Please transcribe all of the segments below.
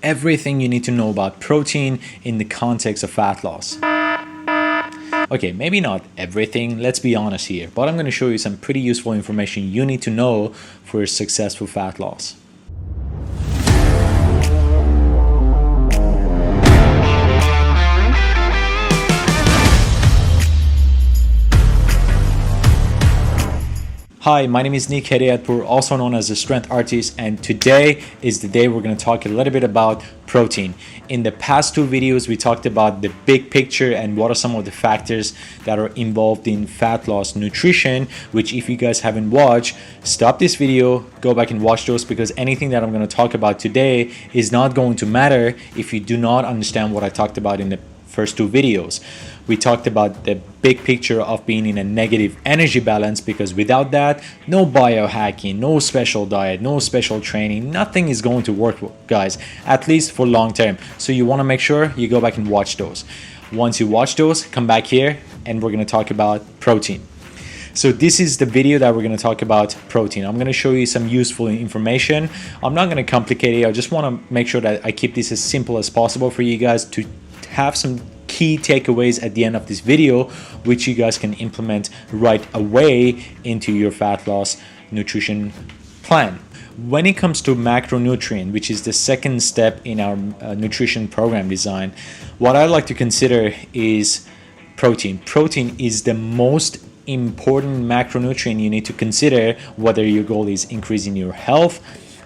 everything you need to know about protein in the context of fat loss. Okay, maybe not everything, let's be honest here, but I'm going to show you some pretty useful information you need to know for successful fat loss. Hi, my name is Nick Hedayatpour, also known as the Strength Artist, and today is the day we're going to talk a little bit about protein. In the past two videos, we talked about the big picture and what are some of the factors that are involved in fat loss nutrition, which if you guys haven't watched, stop this video, go back and watch those, because anything that I'm going to talk about today is not going to matter if you do not understand what I talked about in the first two videos. We talked about the big picture of being in a negative energy balance, because without that, no biohacking, no special diet, no special training, nothing is going to work, guys, at least for long term. So you want to make sure you go back and watch those. Once you watch those, come back here and we're going to talk about protein. So this is the video that we're going to talk about protein. I'm going to show you some useful information. I'm not going to complicate it. I just want to make sure that I keep this as simple as possible for you guys to have some key takeaways at the end of this video, which you guys can implement right away into your fat loss nutrition plan. When it comes to macronutrient, which is the second step in our nutrition program design, what I like to consider is protein. Protein is the most important macronutrient you need to consider whether your goal is increasing your health,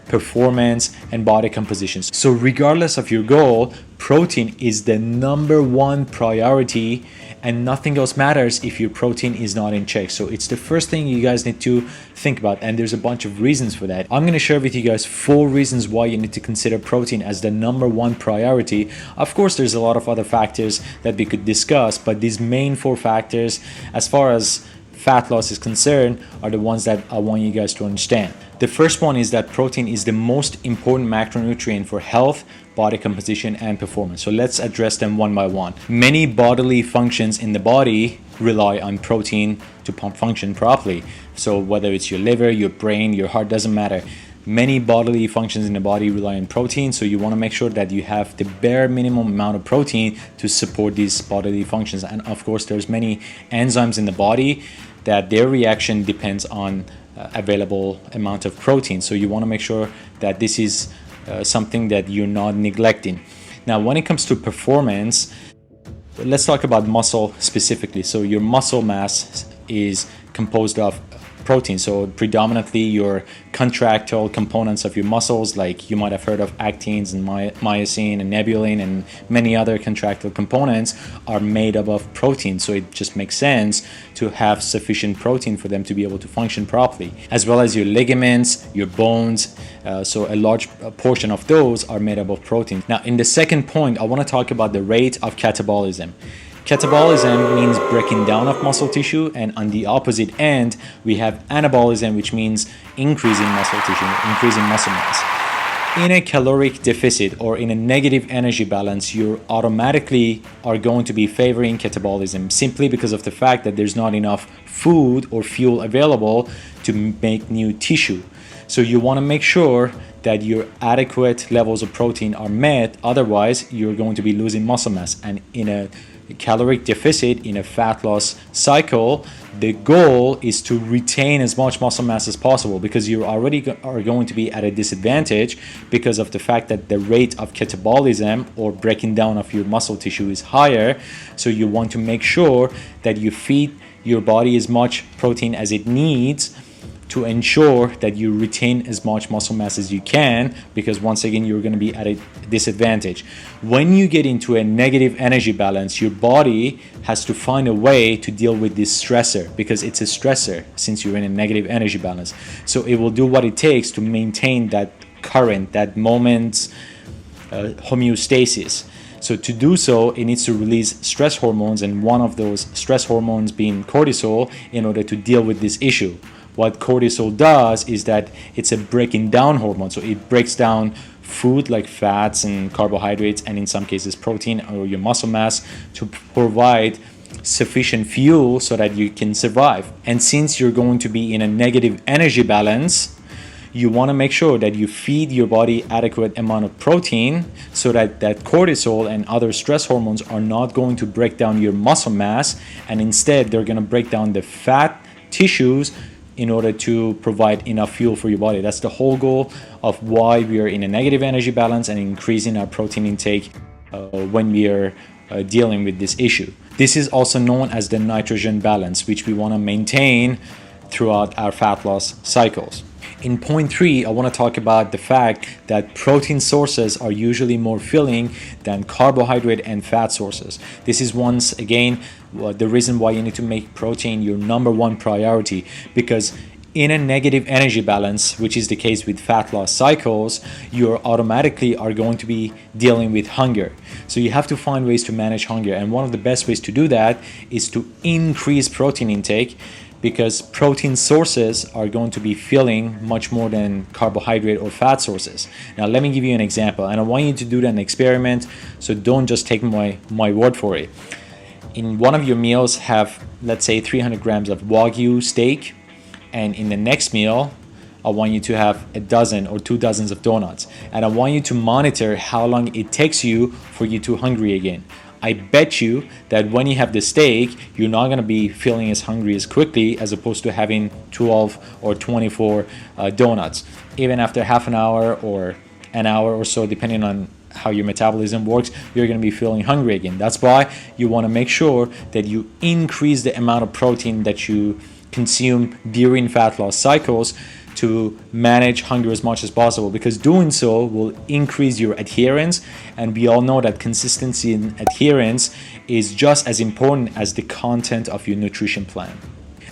performance, and body composition. So regardless of your goal, protein is the number one priority, and nothing else matters if your protein is not in check. So it's the first thing you guys need to think about, and there's a bunch of reasons for that. I'm going to share with you guys 4 reasons why you need to consider protein as the number one priority. Of course, there's a lot of other factors that we could discuss, but these main 4 factors, as far as fat loss is concerned, are the ones that I want you guys to understand. The first one is that protein is the most important macronutrient for health, body composition, and performance. So let's address them one by one. Many bodily functions in the body rely on protein to function properly. So whether it's your liver, your brain, your heart, doesn't matter. Many bodily functions in the body rely on protein, so you want to make sure that you have the bare minimum amount of protein to support these bodily functions. And of course, there's many enzymes in the body that their reaction depends on available amount of protein. So you want to make sure that this is something that you're not neglecting. Now, when it comes to performance, let's talk about muscle specifically. So your muscle mass is composed of protein. So predominantly your contractile components of your muscles, like you might have heard of actins and myosin and nebulin and many other contractile components, are made up of protein. So it just makes sense to have sufficient protein for them to be able to function properly, as well as your ligaments, your bones. So a large portion of those are made up of protein. Now, in the second point, I want to talk about the rate of catabolism. Catabolism means breaking down of muscle tissue, and on the opposite end, we have anabolism, which means increasing muscle tissue, increasing muscle mass. In a caloric deficit or in a negative energy balance, you automatically are going to be favoring catabolism, simply because of the fact that there's not enough food or fuel available to make new tissue. So you want to make sure that your adequate levels of protein are met, otherwise you're going to be losing muscle mass. And in a caloric deficit, in a fat loss cycle, the goal is to retain as much muscle mass as possible, because you already are going to be at a disadvantage because of the fact that the rate of catabolism, or breaking down of your muscle tissue, is higher. So you want to make sure that you feed your body as much protein as it needs to ensure that you retain as much muscle mass as you can, because once again, you're going to be at a disadvantage. When you get into a negative energy balance, your body has to find a way to deal with this stressor, because it's a stressor since you're in a negative energy balance. So it will do what it takes to maintain that current, that moment's homeostasis. So to do so, it needs to release stress hormones, and one of those stress hormones being cortisol, in order to deal with this issue. What cortisol does is that it's a breaking down hormone. So it breaks down food like fats and carbohydrates, and in some cases protein or your muscle mass, to provide sufficient fuel so that you can survive. And since you're going to be in a negative energy balance, you want to make sure that you feed your body adequate amount of protein so that cortisol and other stress hormones are not going to break down your muscle mass, and instead they're going to break down the fat tissues in order to provide enough fuel for your body. That's the whole goal of why we are in a negative energy balance and increasing our protein intake when we are dealing with this issue. This is also known as the nitrogen balance, which we want to maintain throughout our fat loss cycles. In point 3, I want to talk about the fact that protein sources are usually more filling than carbohydrate and fat sources. This is once again the reason why you need to make protein your number one priority, because in a negative energy balance, which is the case with fat loss cycles, you automatically are going to be dealing with hunger. So you have to find ways to manage hunger, and one of the best ways to do that is to increase protein intake, because protein sources are going to be filling much more than carbohydrate or fat sources. Now let me give you an example, and I want you to do an experiment, so don't just take my word for it. In one of your meals, have, let's say, 300 grams of Wagyu steak, and in the next meal, I want you to have a dozen or 2 dozens of donuts, and I want you to monitor how long it takes you for you to hungry again. I bet you that when you have the steak, you're not going to be feeling as hungry as quickly as opposed to having 12 or 24 donuts. Even after half an hour or an hour or so, depending on how your metabolism works, you're going to be feeling hungry again. That's why you want to make sure that you increase the amount of protein that you consume during fat loss cycles to manage hunger as much as possible, because doing so will increase your adherence, and we all know that consistency in adherence is just as important as the content of your nutrition plan.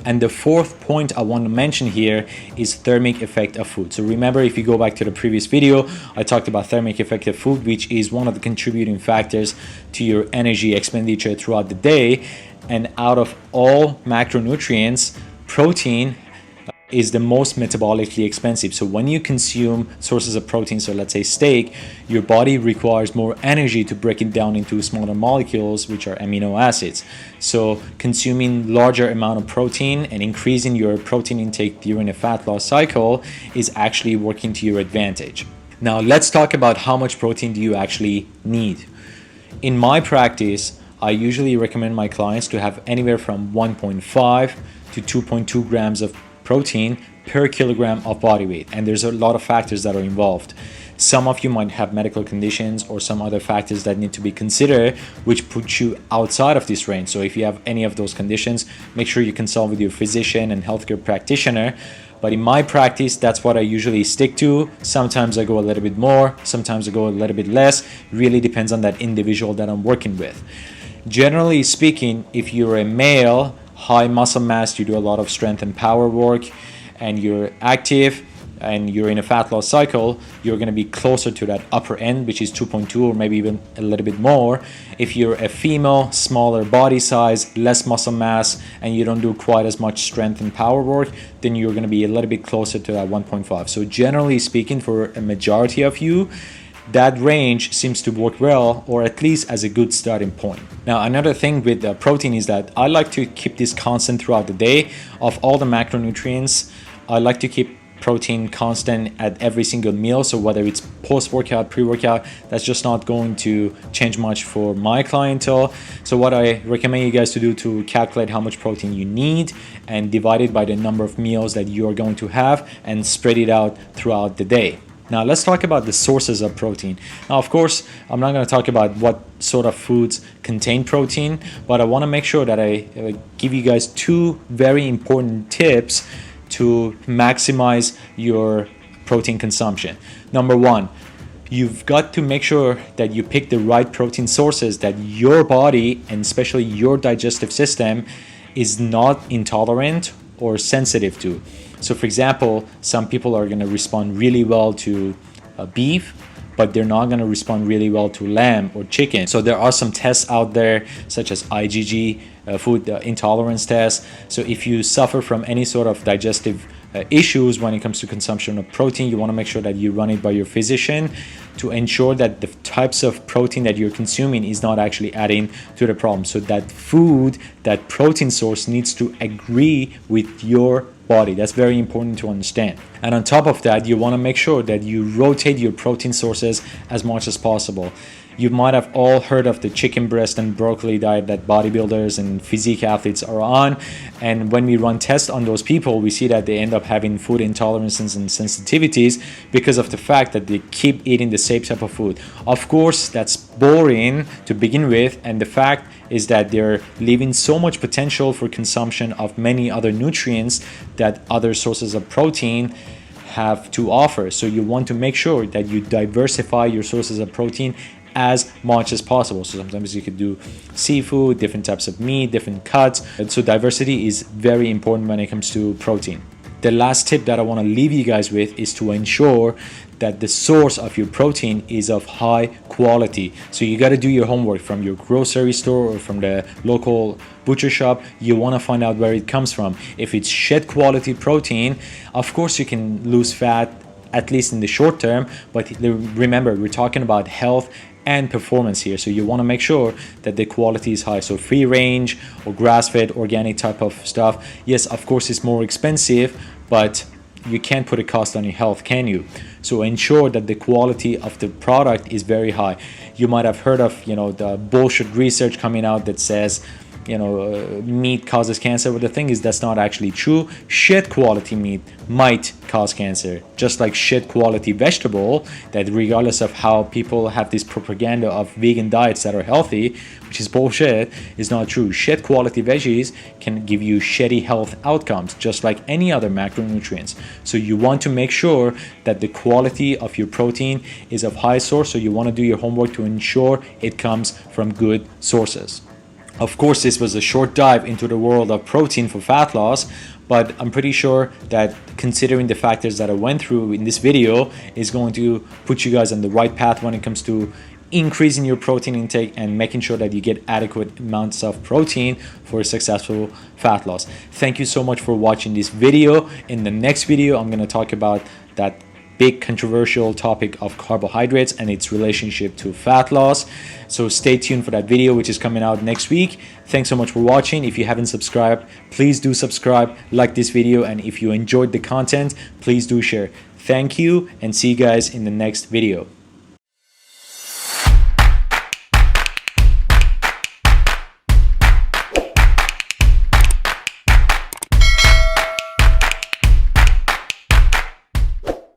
And the fourth point I want to mention here is thermic effect of food. So remember, if you go back to the previous video, I talked about thermic effect of food, which is one of the contributing factors to your energy expenditure throughout the day. And out of all macronutrients, protein is the most metabolically expensive. So when you consume sources of protein, so let's say steak, your body requires more energy to break it down into smaller molecules, which are amino acids. So consuming larger amount of protein and increasing your protein intake during a fat loss cycle is actually working to your advantage. Now let's talk about how much protein do you actually need. In my practice, I usually recommend my clients to have anywhere from 1.5 to 2.2 grams of protein per kilogram of body weight, and there's a lot of factors that are involved. Some of you might have medical conditions or some other factors that need to be considered, which put you outside of this range. So if you have any of those conditions, make sure you consult with your physician and healthcare practitioner. But in my practice, that's what I usually stick to. Sometimes I go a little bit more, sometimes I go a little bit less. Really depends on that individual that I'm working with. Generally speaking, if you're a male, high muscle mass, you do a lot of strength and power work, and you're active and you're in a fat loss cycle, you're going to be closer to that upper end, which is 2.2 or maybe even a little bit more. If you're a female, smaller body size, less muscle mass, and you don't do quite as much strength and power work, then you're going to be a little bit closer to that 1.5. So generally speaking, for a majority of you, that range seems to work well, or at least as a good starting point. Now, another thing with protein is that I like to keep this constant throughout the day. Of all the macronutrients, I like to keep protein constant at every single meal. So whether it's post-workout, pre-workout, that's just not going to change much for my clientele. So what I recommend you guys to do to calculate how much protein you need and divide it by the number of meals that you are going to have and spread it out throughout the day. Now let's talk about the sources of protein. Now, of course, I'm not going to talk about what sort of foods contain protein, but I want to make sure that I give you guys 2 very important tips to maximize your protein consumption. Number 1, you've got to make sure that you pick the right protein sources that your body, and especially your digestive system, is not intolerant or sensitive to. So for example, some people are going to respond really well to beef, but they're not going to respond really well to lamb or chicken. So there are some tests out there, such as IgG, food intolerance tests. So if you suffer from any sort of digestive issues when it comes to consumption of protein, you want to make sure that you run it by your physician to ensure that the types of protein that you're consuming is not actually adding to the problem. So that food, that protein source needs to agree with your body. That's very important to understand. And on top of that, you want to make sure that you rotate your protein sources as much as possible. You might have all heard of the chicken breast and broccoli diet that bodybuilders and physique athletes are on. And when we run tests on those people, we see that they end up having food intolerances and sensitivities because of the fact that they keep eating the same type of food. Of course, that's boring to begin with, and the fact is that they're leaving so much potential for consumption of many other nutrients that other sources of protein have to offer. So you want to make sure that you diversify your sources of protein as much as possible. So sometimes you could do seafood, different types of meat, different cuts. And so diversity is very important when it comes to protein. The last tip that I want to leave you guys with is to ensure that the source of your protein is of high quality. So you got to do your homework from your grocery store or from the local butcher shop. You want to find out where it comes from. If it's shed quality protein, of course you can lose fat, at least in the short term, but remember, we're talking about health and performance here. So you want to make sure that the quality is high. So free range or grass-fed organic type of stuff, yes, of course it's more expensive, but you can't put a cost on your health, can you? So ensure that the quality of the product is very high. You might have heard of, the bullshit research coming out that says, meat causes cancer. But the thing is, that's not actually true. Shit quality meat might cause cancer, just like shit quality vegetable, that regardless of how people have this propaganda of vegan diets that are healthy, which is bullshit, is not true. Shit quality veggies can give you shitty health outcomes, just like any other macronutrients. So you want to make sure that the quality of your protein is of high source. So you want to do your homework to ensure it comes from good sources. Of course, this was a short dive into the world of protein for fat loss, but I'm pretty sure that considering the factors that I went through in this video is going to put you guys on the right path when it comes to increasing your protein intake and making sure that you get adequate amounts of protein for a successful fat loss. Thank you so much for watching this video. In the next video, I'm going to talk about that big controversial topic of carbohydrates and its relationship to fat loss. So stay tuned for that video, which is coming out next week. Thanks so much for watching. If you haven't subscribed, please do subscribe, like this video, and if you enjoyed the content, please do share. Thank you, and see you guys in the next video.